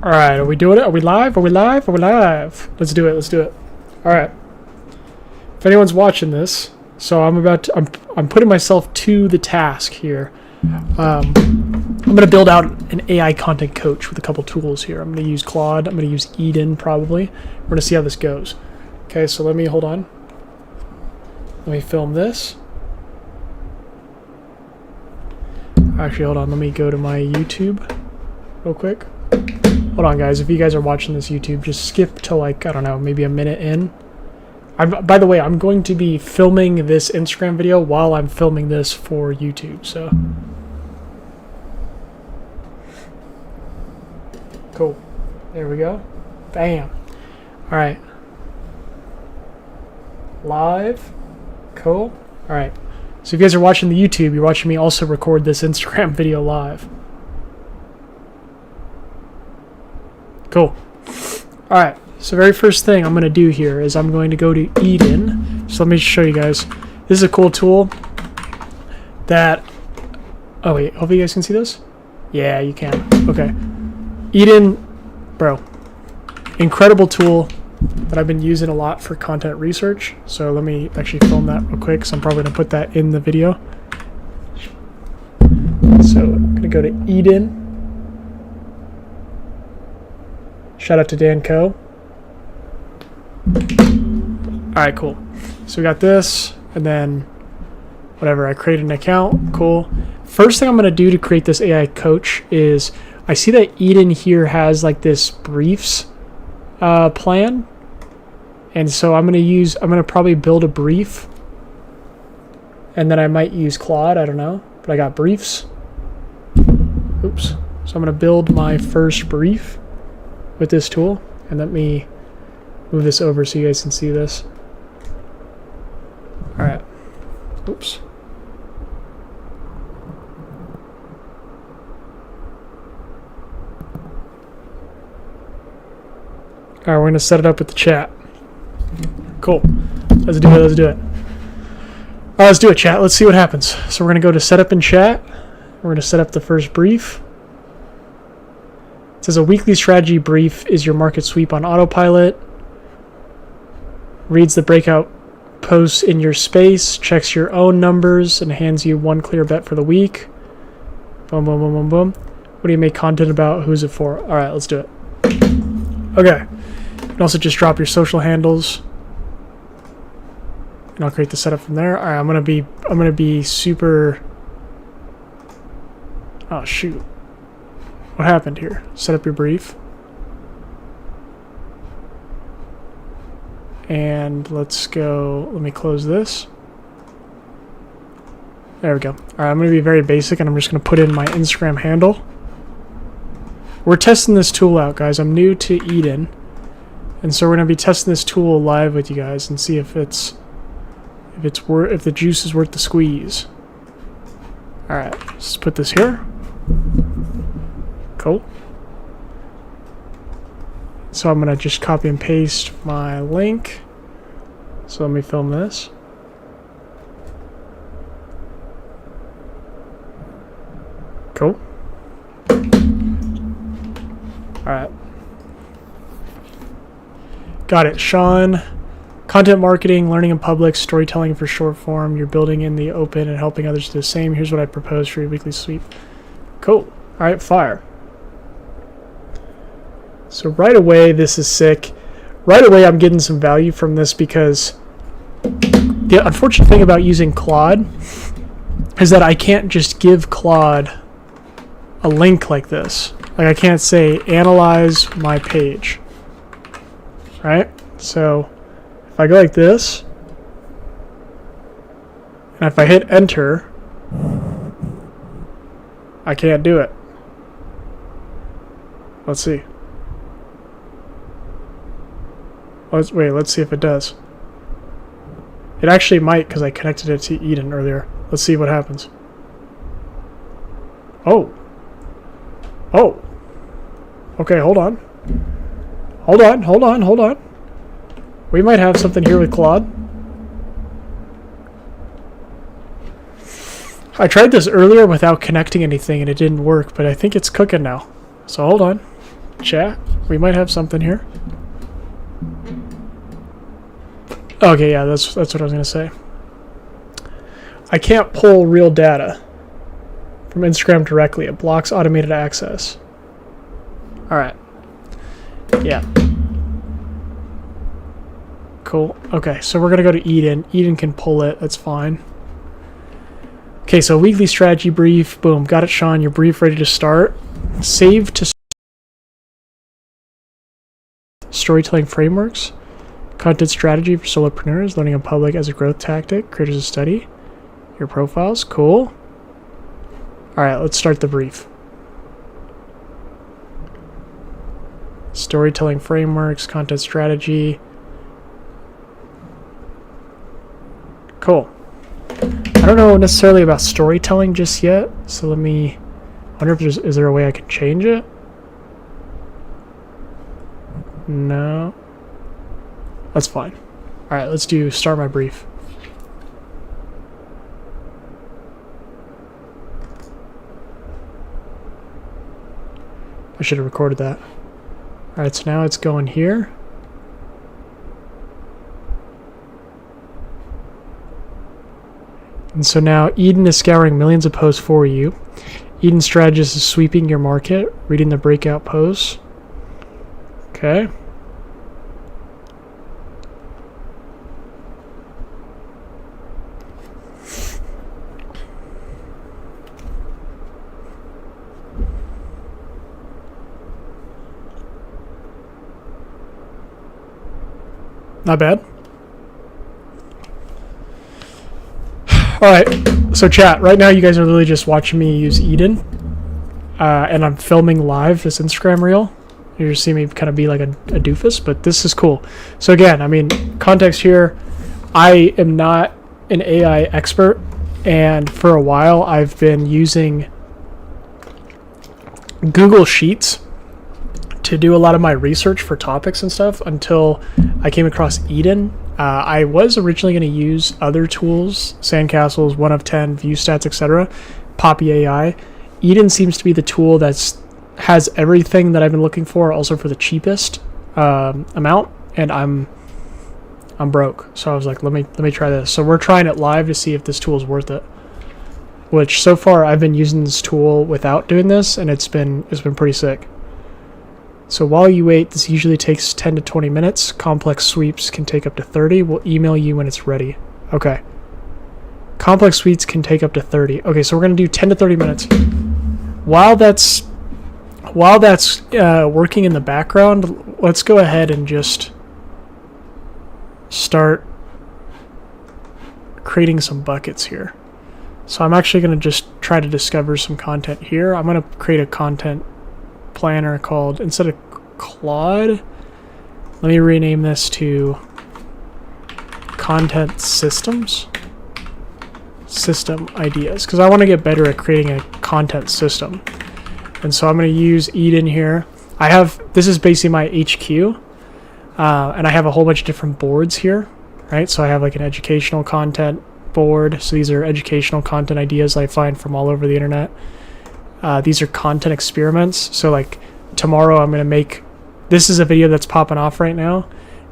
Alright, are we doing it? Are we live? Are we live? Are we live? Let's do it. Let's do it. Alright. If anyone's watching this, so I'm putting myself to the task here. I'm going to build out an AI content coach with a couple tools here. I'm going to use Claude. I'm going to use Eden probably. We're going to see how this goes. Okay, so hold on. Let me film this. Actually, hold on. Let me go to my YouTube real quick. Hold on, guys. If you guys are watching this YouTube, just skip to like, I don't know, maybe a minute in. By the way, I'm going to be filming this Instagram video while I'm filming this for YouTube, so. Cool. There we go. Bam. All right. Live. Cool. All right. So if you guys are watching the YouTube, you're watching me also record this Instagram video live. Cool. All right. So very first thing I'm going to do here is I'm going to go to Eden. So let me show you guys. This is a cool tool that... Oh, wait. Hopefully you guys can see this? Yeah, you can. Okay. Eden, bro. Incredible tool that I've been using a lot for content research. So let me actually film that real quick, so I'm probably going to put that in the video. So I'm going to go to Eden. Shout out to Dan Coe. Alright, cool. So we got this, and then whatever, I created an account. Cool. First thing I'm going to do to create this AI coach is I see that Eden here has like this briefs plan. And so I'm going to probably build a brief. And then I might use Claude, I don't know. But I got briefs. Oops. So I'm going to build my first brief with this tool. And let me move this over so you guys can see this. Alright. Oops. Alright, we're going to set it up with the chat. Cool. Let's do it. Let's do it. Alright, let's do it, chat. Let's see what happens. So we're going to go to setup in chat. We're going to set up the first brief. It says a weekly strategy brief is your market sweep on autopilot. Reads the breakout posts in your space, checks your own numbers, and hands you one clear bet for the week. Boom, boom, boom, boom, boom. What do you make content about? Who's it for? Alright, let's do it. Okay. You can also just drop your social handles. And I'll create the setup from there. Alright, I'm gonna be super... Oh shoot. What happened here? Set up your brief. And let's go, let me close this. There we go. Alright, I'm going to be very basic and I'm just going to put in my Instagram handle. We're testing this tool out, guys. I'm new to Eden. And so we're going to be testing this tool live with you guys and see if the juice is worth the squeeze. Alright, let's put this here. Cool. So I'm going to just copy and paste my link. So let me film this. Cool. Alright. Got it. Sean. Content marketing, learning in public, storytelling for short form. You're building in the open and helping others do the same. Here's what I propose for your weekly sweep. Cool. Alright, fire. So right away, this is sick. Right away, I'm getting some value from this because the unfortunate thing about using Claude is that I can't just give Claude a link like this. Like I can't say, analyze my page. Right? So if I go like this, and if I hit enter, I can't do it. Let's see. Let's see if it does. It actually might because I connected it to Eden earlier. Let's see what happens. Oh. Oh. Okay, hold on. Hold on. We might have something here with Claude. I tried this earlier without connecting anything and it didn't work, but I think it's cooking now. So hold on. Chat, we might have something here. Okay, yeah, that's what I was gonna say. I can't pull real data from Instagram directly. It blocks automated access. All right. Yeah. Cool. Okay, so we're gonna go to Eden. Eden can pull it. That's fine. Okay, so weekly strategy brief. Boom. Got it, Sean. Your brief ready to start. Save to storytelling frameworks. Content strategy for solopreneurs. Learning in public as a growth tactic. Creators of study. Your profiles. Cool. All right, let's start the brief. Storytelling frameworks. Content strategy. Cool. I don't know necessarily about storytelling just yet, so let me wonder if is there a way I can change it? No. That's fine. Alright, let's do start my brief. I should have recorded that. Alright, so now it's going here. And so now Eden is scouring millions of posts for you. Eden Strategist is sweeping your market, reading the breakout posts. Okay. Not bad. Alright, so chat, right now you guys are literally just watching me use Eden, and I'm filming live this Instagram reel. You just see me kind of be like a doofus, but this is cool. So again, I mean, context here, I am not an AI expert, and for a while I've been using Google Sheets to do a lot of my research for topics and stuff until I came across Eden. I was originally going to use other tools, Sandcastles, 1 of 10, ViewStats, etc. Poppy AI. Eden seems to be the tool that's has everything that I've been looking for, also for the cheapest amount, and I'm broke. So I was like, let me try this. So we're trying it live to see if this tool is worth it. Which so far I've been using this tool without doing this, and it's been pretty sick. So while you wait, this usually takes 10 to 20 minutes. Complex sweeps can take up to 30. We'll email you when it's ready. Okay. Complex sweeps can take up to 30. Okay, so we're going to do 10 to 30 minutes. While that's working in the background, let's go ahead and just start creating some buckets here. So I'm actually going to just try to discover some content here. I'm going to create a content planner called, instead of Claude, let me rename this to Content Systems. System Ideas, because I want to get better at creating a content system. And so I'm going to use Eden here. This is basically my HQ, and I have a whole bunch of different boards here, right? So I have like an educational content board. So these are educational content ideas I find from all over the internet. These are content experiments. So like tomorrow I'm going to make, this is a video that's popping off right now,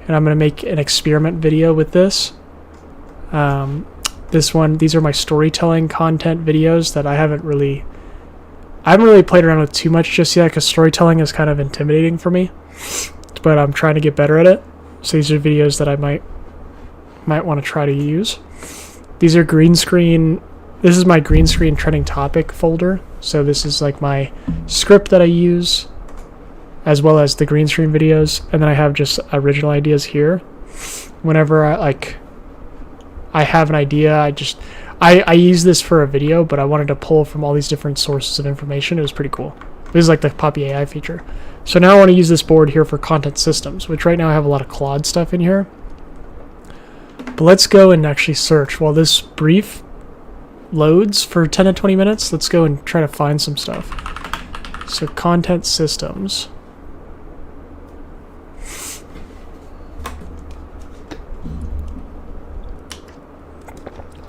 and I'm going to make an experiment video with this. This one, these are my storytelling content videos that I haven't really played around with too much just yet, because storytelling is kind of intimidating for me, but I'm trying to get better at it. So these are videos that I might want to try to use. These are green screen. This is my green screen trending topic folder. So this is like my script that I use, as well as the green screen videos. And then I have just original ideas here. Whenever I have an idea, I use this for a video, but I wanted to pull from all these different sources of information. It was pretty cool. This is like the Poppy AI feature. So now I want to use this board here for content systems, which right now I have a lot of Claude stuff in here. But let's go and actually search. While this brief loads for 10 to 20 minutes, let's go and try to find some stuff. So content systems.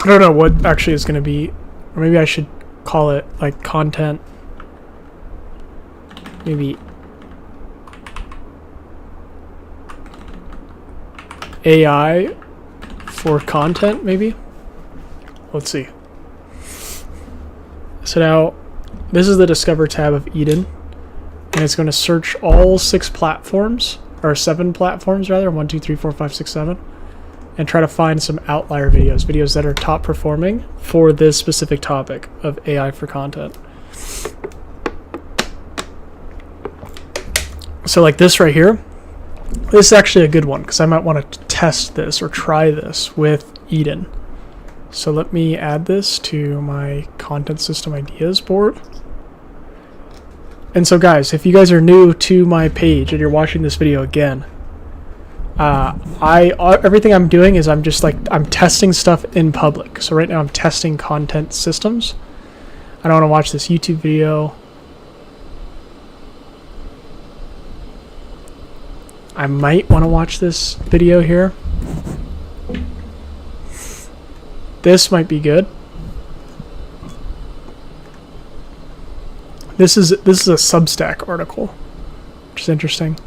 I don't know what actually is going to be, or maybe I should call it like content, maybe AI for content, maybe. Let's see. So now, this is the Discover tab of Eden, and it's going to search all 6 platforms, or 7 platforms rather, 1, 2, 3, 4, 5, 6, 7, and try to find some outlier videos that are top performing for this specific topic of AI for content. So like this right here, this is actually a good one because I might want to test this or try this with Eden. So let me add this to my content system ideas board. And so guys, if you guys are new to my page and you're watching this video again, everything I'm doing is I'm testing stuff in public. So right now I'm testing content systems. I don't want to watch this YouTube video. I might want to watch this video here. This might be good. This is a Substack article, which is interesting.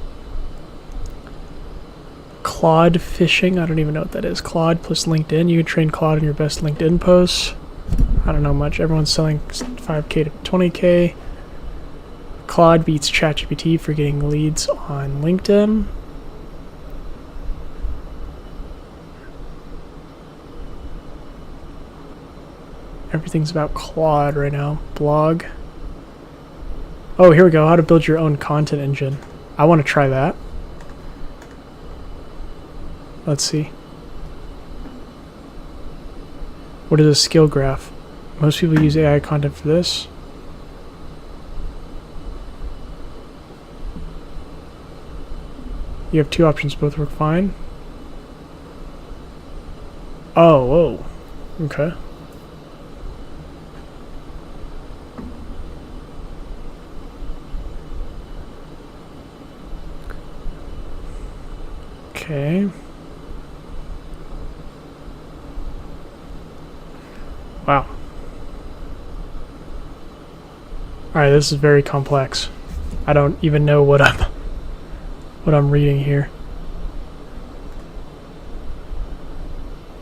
Claude phishing, I don't even know what that is. Claude plus LinkedIn. You can train Claude on your best LinkedIn posts. I don't know much. Everyone's selling 5K to 20K. Claude beats ChatGPT for getting leads on LinkedIn. Everything's about Claude right now. Blog. Oh, here we go. How to build your own content engine. I want to try that. Let's see. What is a skill graph? Most people use AI content for this. You have 2 options. Both work fine. Oh, whoa. Okay. Okay. Wow. Alright, this is very complex. I don't even know what I'm reading here.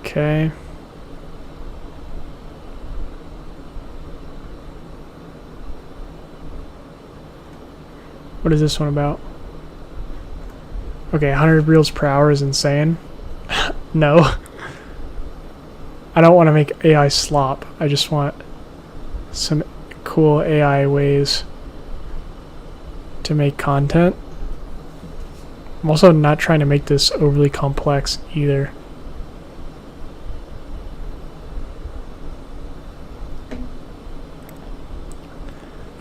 Okay. What is this one about? Okay, 100 reels per hour is insane. No. I don't want to make AI slop. I just want some cool AI ways to make content. I'm also not trying to make this overly complex either.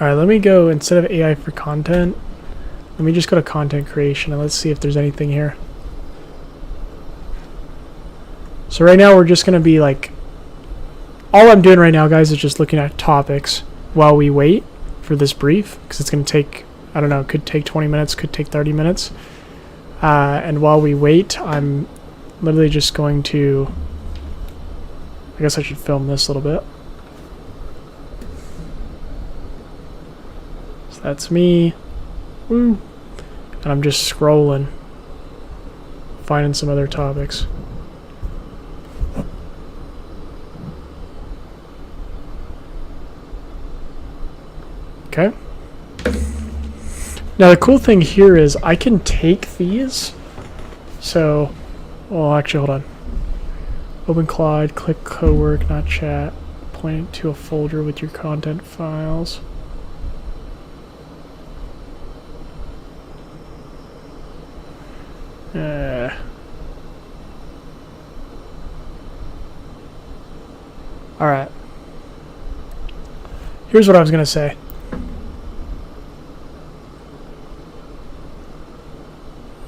Alright, let me go, instead of AI for content, let me just go to content creation and let's see if there's anything here. So right now we're just going to be like, all I'm doing right now, guys, is just looking at topics while we wait for this brief, because it's going to take, I don't know, could take 20 minutes, could take 30 minutes. And while we wait, I'm literally just going to, I guess I should film this a little bit. So that's me. Woo. And I'm just scrolling, finding some other topics. Okay. Now the cool thing here is I can take these. So, well, actually, hold on. Open Claude, click co-work, not chat. Point it to a folder with your content files. Alright. Here's what I was going to say.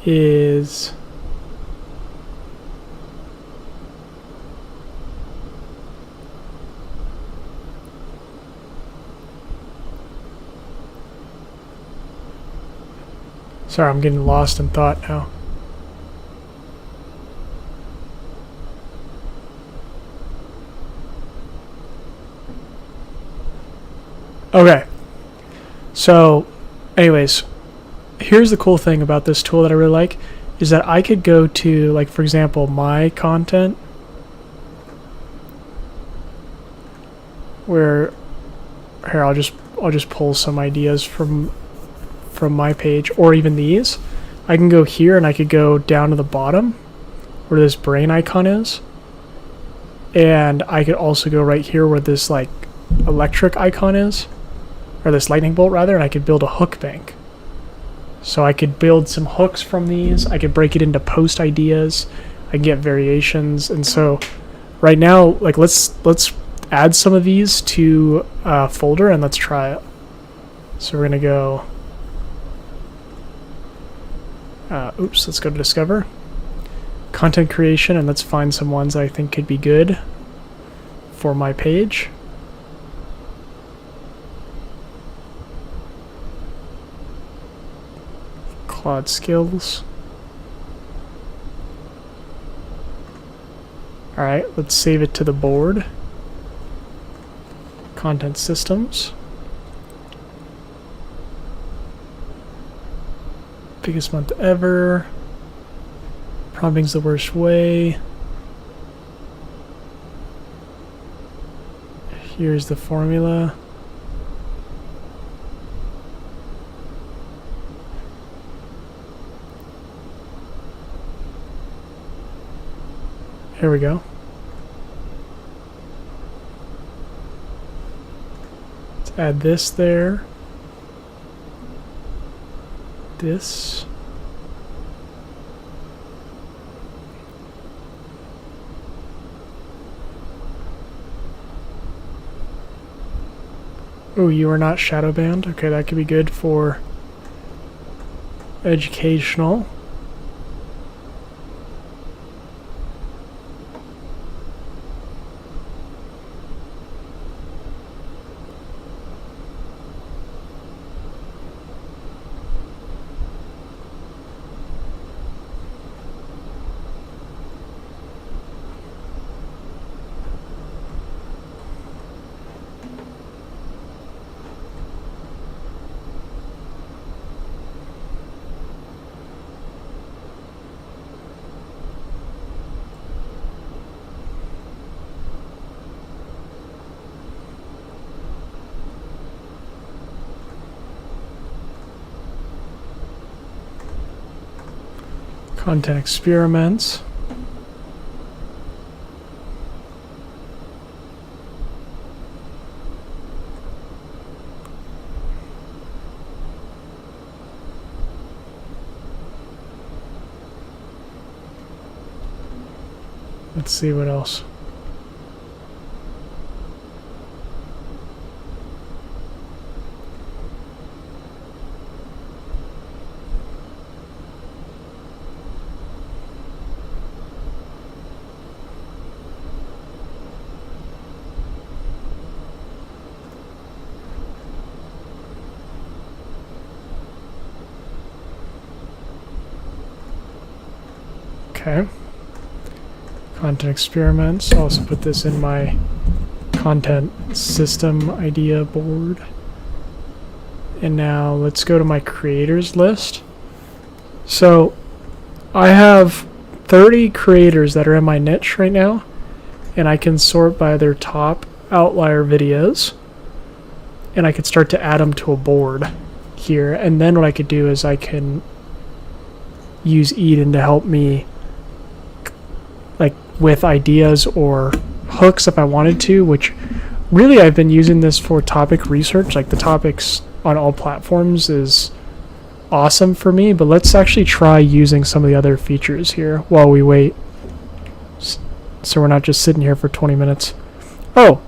Is sorry, I'm getting lost in thought now. Okay. So, anyways, here's the cool thing about this tool that I really like is that I could go to, like, for example, my content, where here I'll just pull some ideas from my page, or even these. I can go here and I could go down to the bottom where this brain icon is, and I could also go right here where this like electric icon is, or this lightning bolt rather, and I could build a hook bank. So I could build some hooks from these. I could break it into post ideas. I can get variations. And so right now, like, let's add some of these to a folder and let's try it. So we're gonna go, let's go to Discover, Content Creation, and let's find some ones I think could be good for my page. Claude Skills. Alright, let's save it to the board. Content Systems. Biggest month ever. Prompting's the worst way. Here's the formula. Here we go. Let's add this there. This. Oh, you are not shadow banned. Okay, that could be good for educational. Content experiments. Let's see what else. Okay. Content experiments. I'll also put this in my content system idea board. And now let's go to my creators list. So I have 30 creators that are in my niche right now, and I can sort by their top outlier videos, and I could start to add them to a board here. And then what I could do is I can use Eden to help me like with ideas or hooks if I wanted to, which really I've been using this for topic research. Like the topics on all platforms is awesome for me, but let's actually try using some of the other features here while we wait, so we're not just sitting here for 20 minutes. Oh,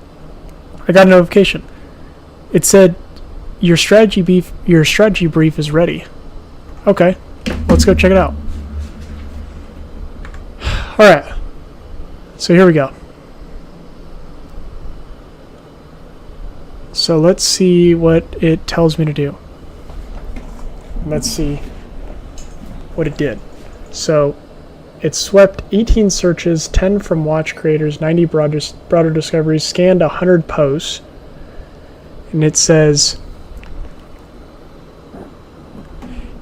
I got a notification. It said your strategy brief is ready. Okay, let's go check it out. All right, so here we go. So let's see what it tells me to do. Let's see what it did. So it swept 18 searches, 10 from watch creators, 90 broader discoveries, scanned 100 posts, and it says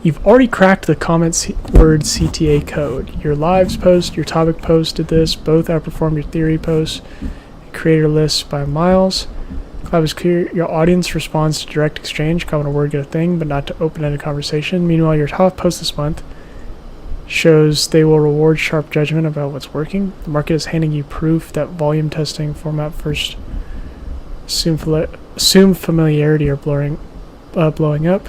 You've already cracked the comment word CTA code. Your lives post, your topic post did this. Both outperformed your theory posts. Creator lists by miles. Collab is clear. Your audience responds to direct exchange. Comment a word, get a thing, but not to open-ended conversation. Meanwhile, your top post this month shows they will reward sharp judgment about what's working. The market is handing you proof that volume testing, format first, assume familiarity are blowing up.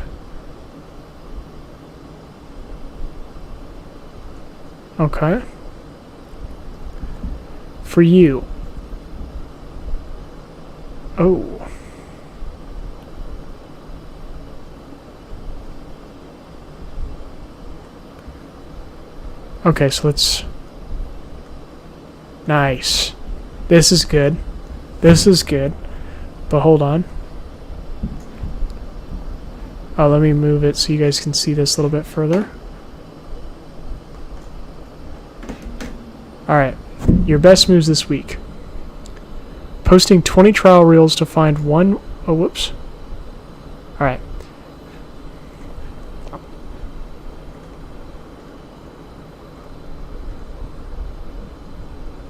Okay. For you. Oh. Okay, so let's... Nice. This is good. This is good. But hold on. Oh, let me move it so you guys can see this a little bit further. Alright. Your best moves this week. Posting 20 trial reels to find one... Oh, whoops. Alright.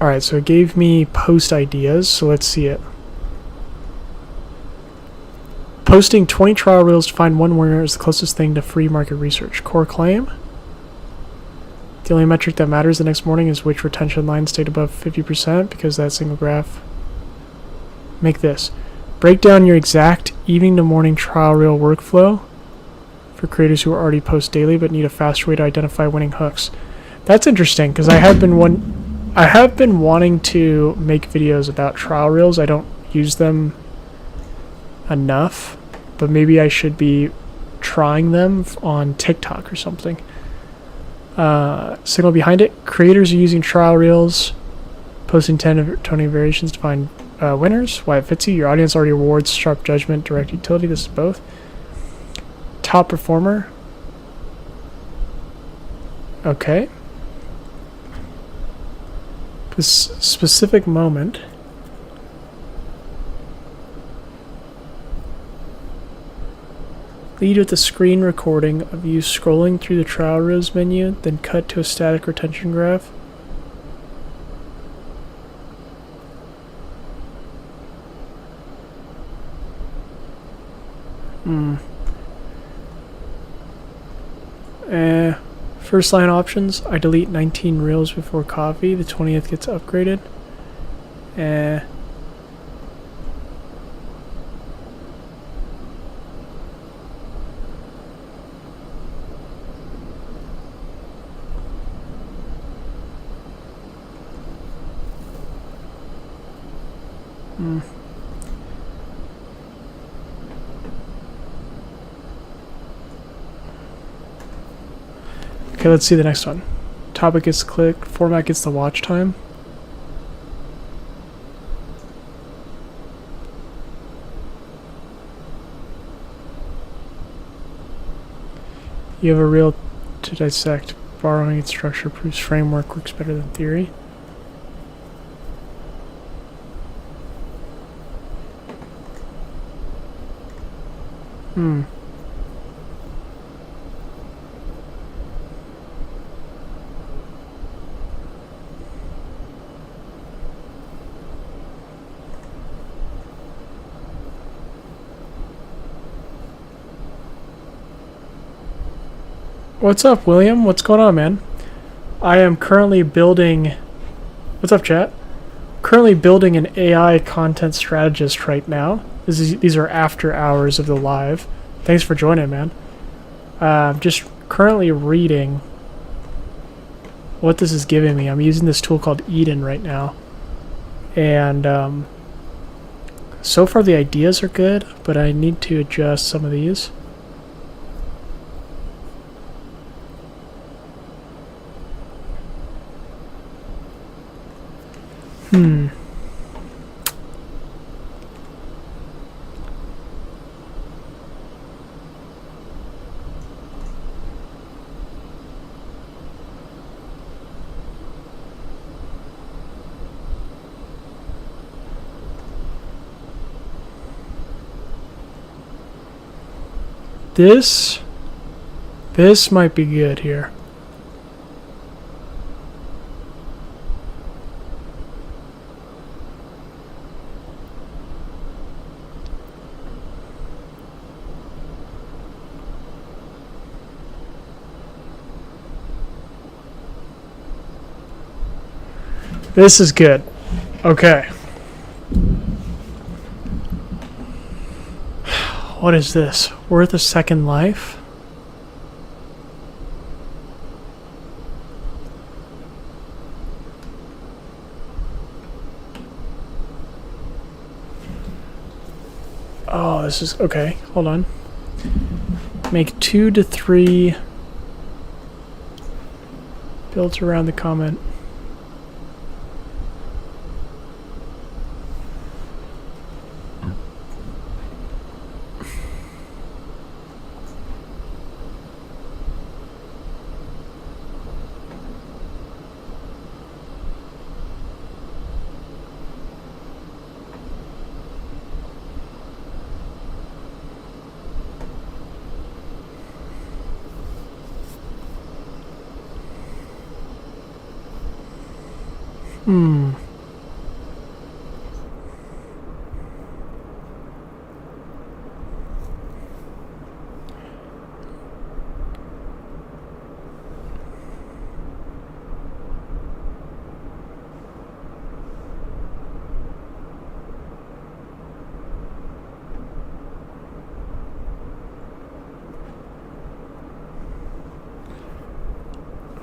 Alright, so it gave me post ideas, so let's see it. Posting 20 trial reels to find one winner is the closest thing to free market research. Core claim. The only metric that matters the next morning is which retention line stayed above 50% because that single graph. Make this. Break down your exact evening to morning trial reel workflow for creators who already post daily but need a faster way to identify winning hooks. That's interesting because I have been wanting to make videos about trial reels. I don't use them enough, but maybe I should be trying them on TikTok or something. Signal behind it. Creators are using trial reels, posting 10 toning variations to find winners. Why it fits you. Your audience already rewards sharp judgment, direct utility. This is both. Top performer. Okay. This specific moment. Lead with a screen recording of you scrolling through the trial reels menu, then cut to a static retention graph. First line options. I delete 19 reels before coffee. The 20th gets upgraded. Okay, let's see the next one. Topic gets clicked, format gets the watch time. You have a reel to dissect. Borrowing its structure proves framework works better than theory. What's up, William? What's going on, man? I am currently building... What's up, chat? Currently building an AI content strategist right now. These are after hours of the live. Thanks for joining, man. Just currently reading what this is giving me. I'm using this tool called Eden right now. And so far the ideas are good, but I need to adjust some of these. This This might be good here. This is good. Okay. What is this? Worth a second life? Oh, this is okay. Hold on. Make 2 to 3 built around the comment.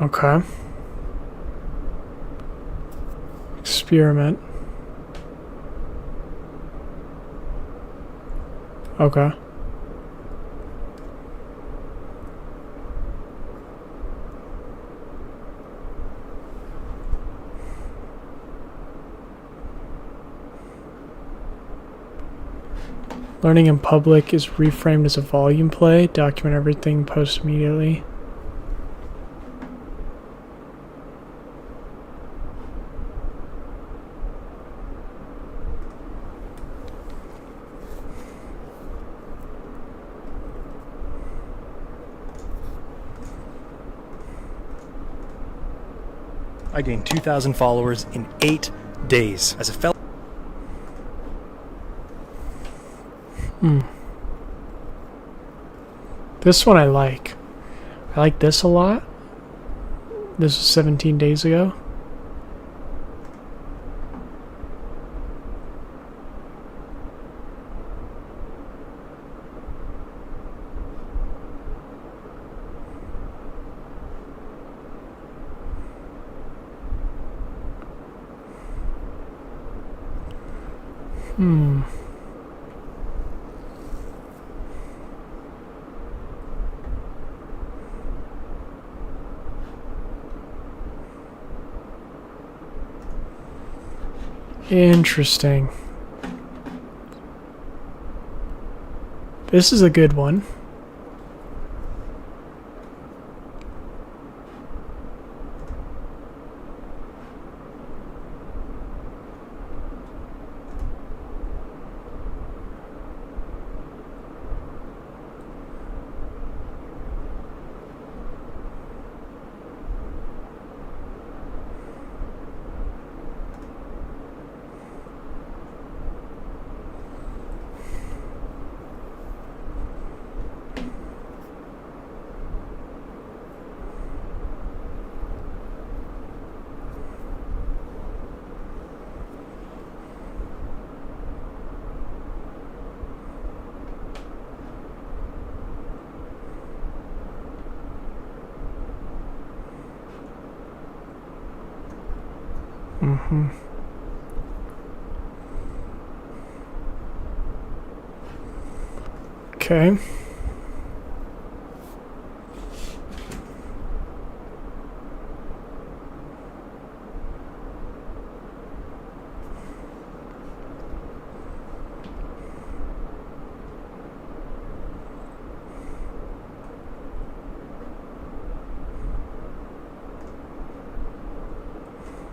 Okay. Experiment. Okay. Learning in public is reframed as a volume play. Document everything, post immediately. I gained 2,000 followers in 8 days. As a fellow... This one I like. I like this a lot. This was 17 days ago. Interesting. This is a good one. Okay.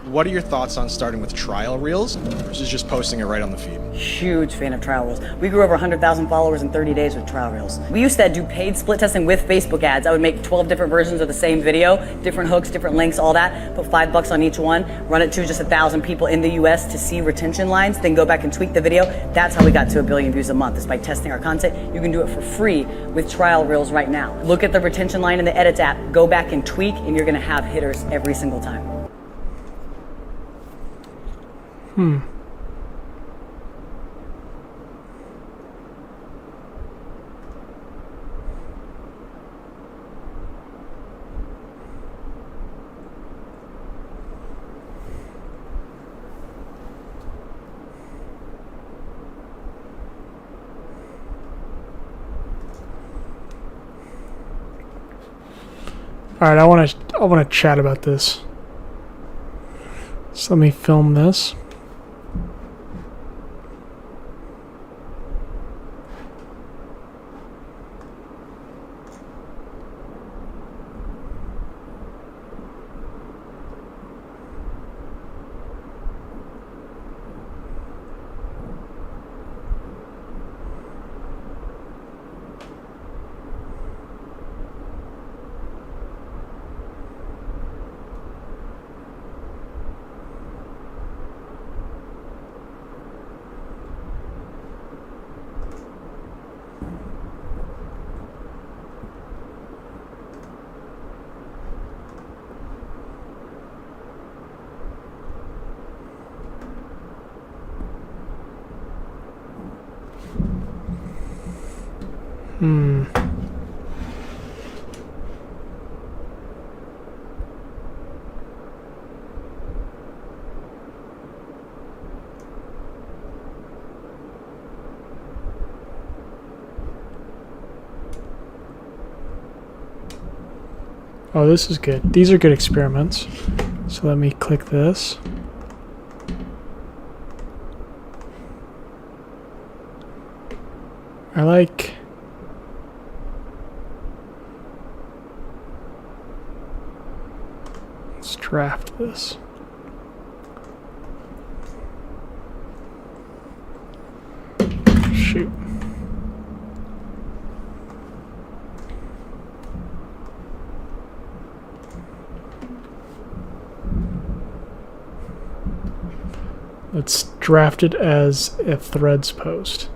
What are your thoughts on starting with trial reels versus just posting it right on the feed? Huge fan of trial reels. We grew over 100,000 followers in 30 days with trial reels. We used to do paid split testing with Facebook ads. I would make 12 different versions of the same video, different hooks, different links, all that, put $5 on each one, run it to just 1,000 people in the US to see retention lines, then go back and tweak the video. That's how we got to 1 billion views a month, is by testing our content. You can do it for free with trial reels right now. Look at the retention line in the Edits app, go back and tweak, and you're gonna have hitters every single time. All right, I want to chat about this. So let me film this. Oh, this is good. These are good experiments. So let me click this. I like... Let's draft this. Shoot. Let's draft it as a Threads post.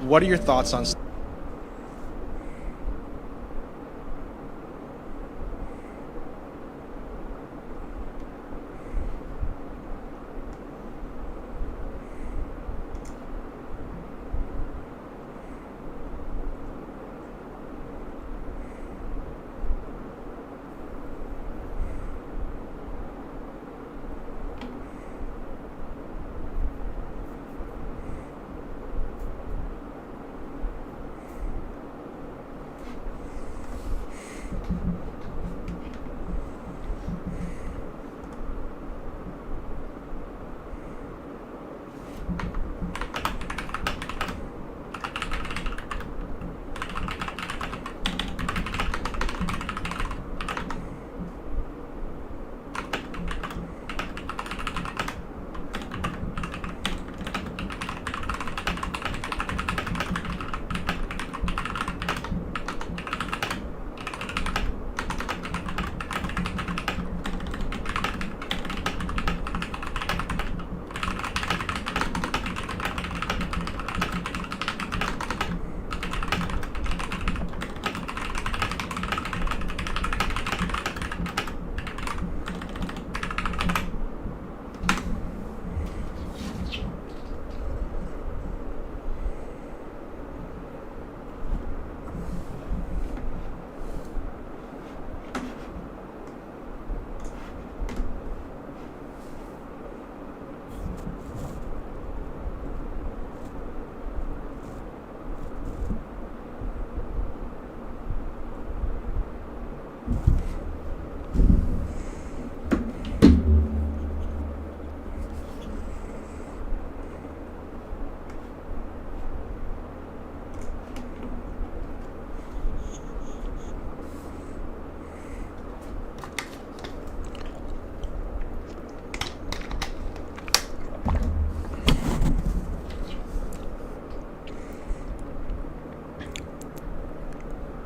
What are your thoughts on...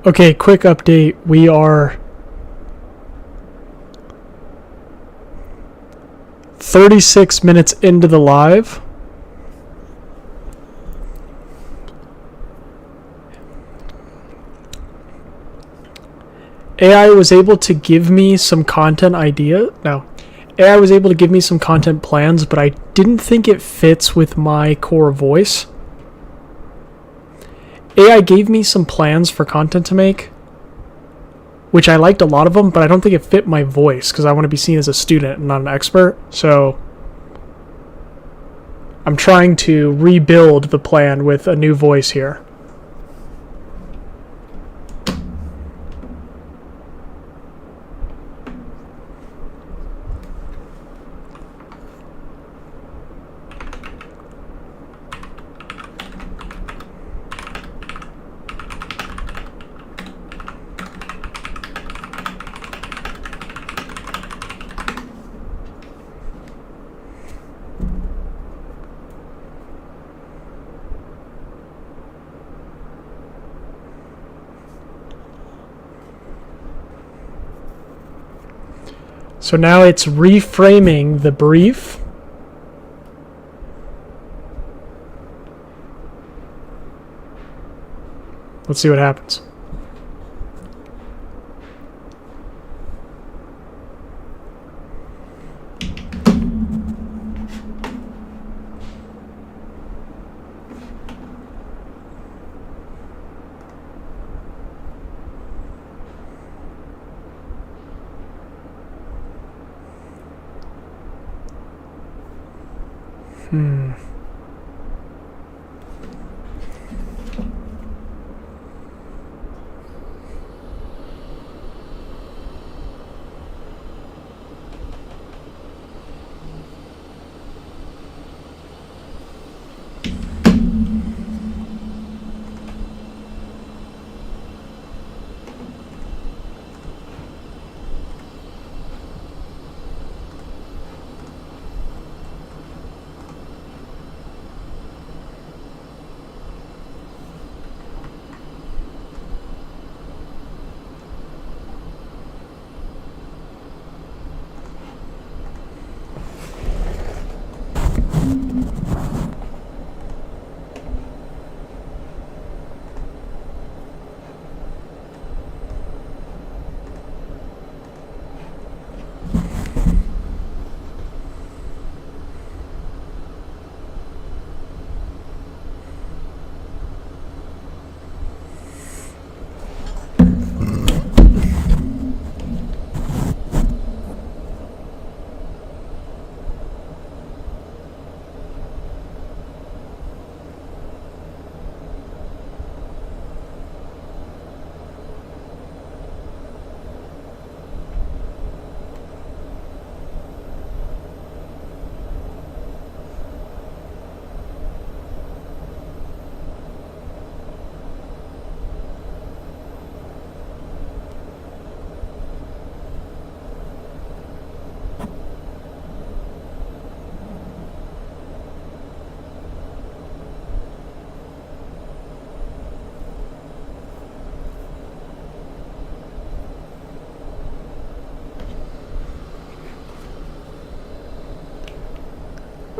Okay, quick update. We are 36 minutes into the live. AI was able to give me some content idea. No. AI was able to give me some content plans, but I didn't think it fits with my core voice. AI gave me some plans for content to make, which I liked a lot of them, but I don't think it fit my voice because I want to be seen as a student and not an expert. So I'm trying to rebuild the plan with a new voice here. So now it's reframing the brief. Let's see what happens.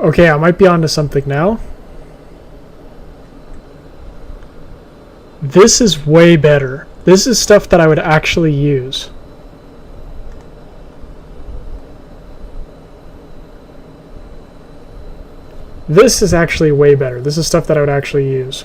Okay, I might be onto something now. This is way better. This is stuff that I would actually use. This is actually way better. This is stuff that I would actually use.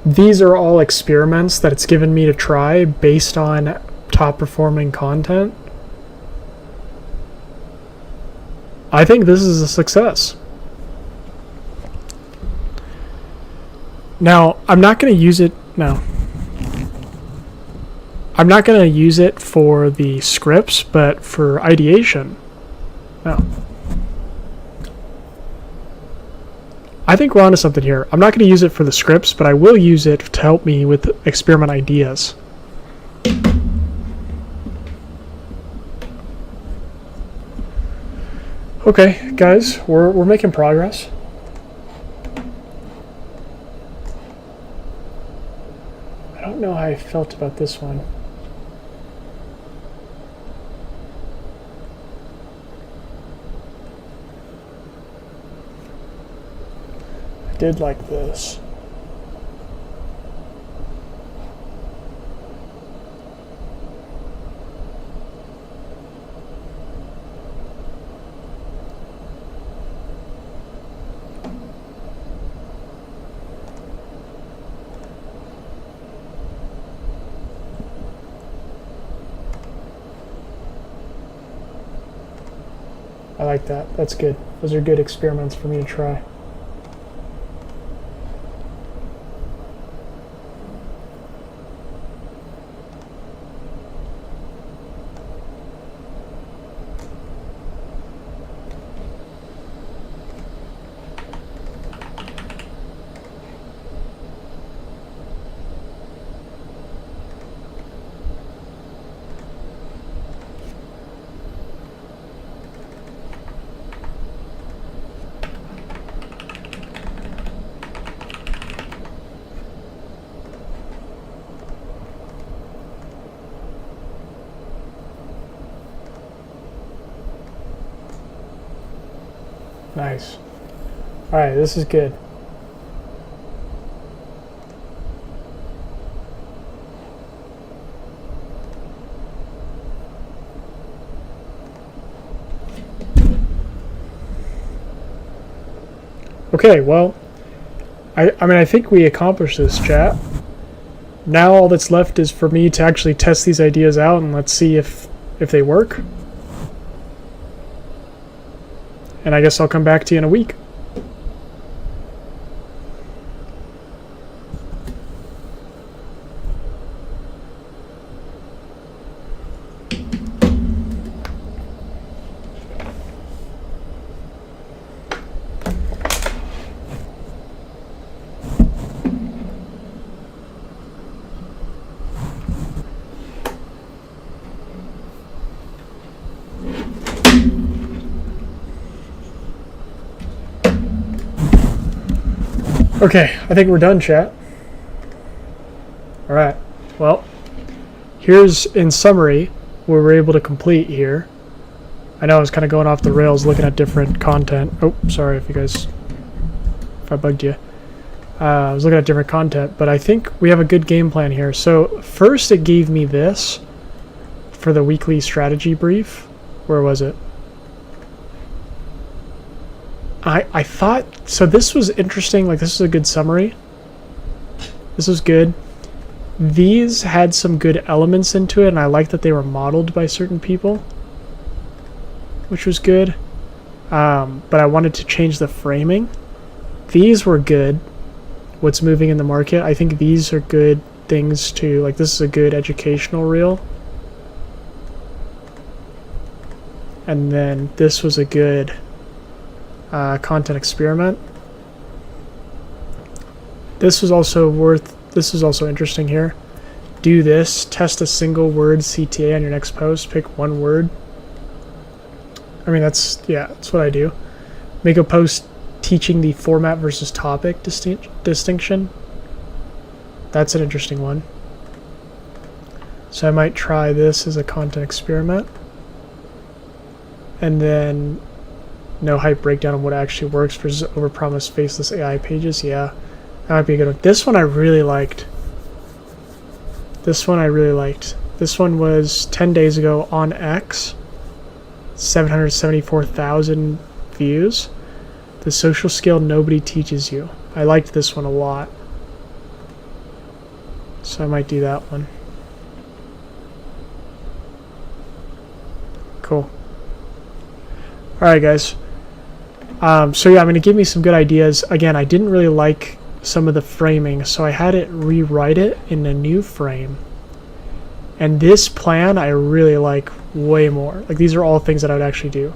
These are all experiments that it's given me to try based on top performing content. I think this is a success. Now, I'm not going to use it now. I'm not going to use it for the scripts, but for ideation. No. I think we're onto something here. I'm not going to use it for the scripts, but I will use it to help me with experiment ideas. Okay, guys, we're making progress. I don't know how I felt about this one. I did like this. I like that. That's good. Those are good experiments for me to try. Nice. All right, this is good. Okay, well, I mean, I think we accomplished this, chat. Now all that's left is for me to actually test these ideas out, and let's see if they work. And I guess I'll come back to you in a week. Okay, I think we're done, chat. Alright, well, here's, in summary, what we're able to complete here. I know I was kind of going off the rails looking at different content. Oh, sorry if I bugged you. I was looking at different content, but I think we have a good game plan here. So, first it gave me this for the weekly strategy brief. Where was it? I thought, so this was interesting, like this is a good summary. This was good. These had some good elements into it, and I like that they were modeled by certain people, which was good. But I wanted to change the framing. These were good. What's moving in the market. I think these are good things to, like this is a good educational reel. And then this was a good content experiment. This was also interesting here. Do this, test a single word CTA on your next post, pick one word. I mean, that's what I do. Make a post teaching the format versus topic distinction. That's an interesting one. So I might try this as a content experiment. And then no hype breakdown of what actually works versus overpromised faceless AI pages. Yeah, that might be a good one. This one I really liked. This one was 10 days ago on X. 774,000 views. The social skill nobody teaches you. I liked this one a lot. So I might do that one. Cool. Alright guys. So yeah, I'm going to give me some good ideas. Again, I didn't really like some of the framing, so I had it rewrite it in a new frame. And this plan I really like way more. Like these are all things that I would actually do.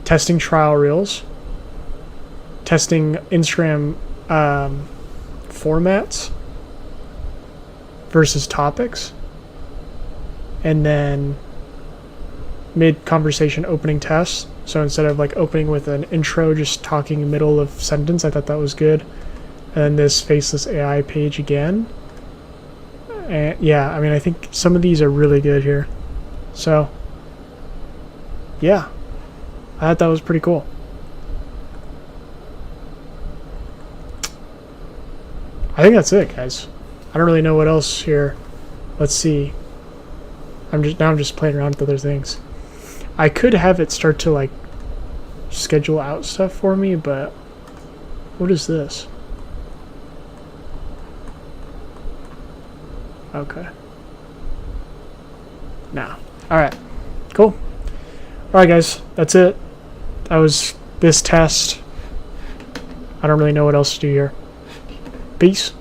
Testing trial reels. Testing Instagram formats versus topics. And then mid-conversation opening test. So instead of like opening with an intro, just talking middle of sentence, I thought that was good. And then this faceless AI page again. And yeah, I mean, I think some of these are really good here. So yeah, I thought that was pretty cool. I think that's it, guys. I don't really know what else here. Let's see. I'm just playing around with other things. I could have it start to like schedule out stuff for me, but what is this? Okay. Nah. Alright. Cool. Alright, guys. That's it. That was this test. I don't really know what else to do here. Peace.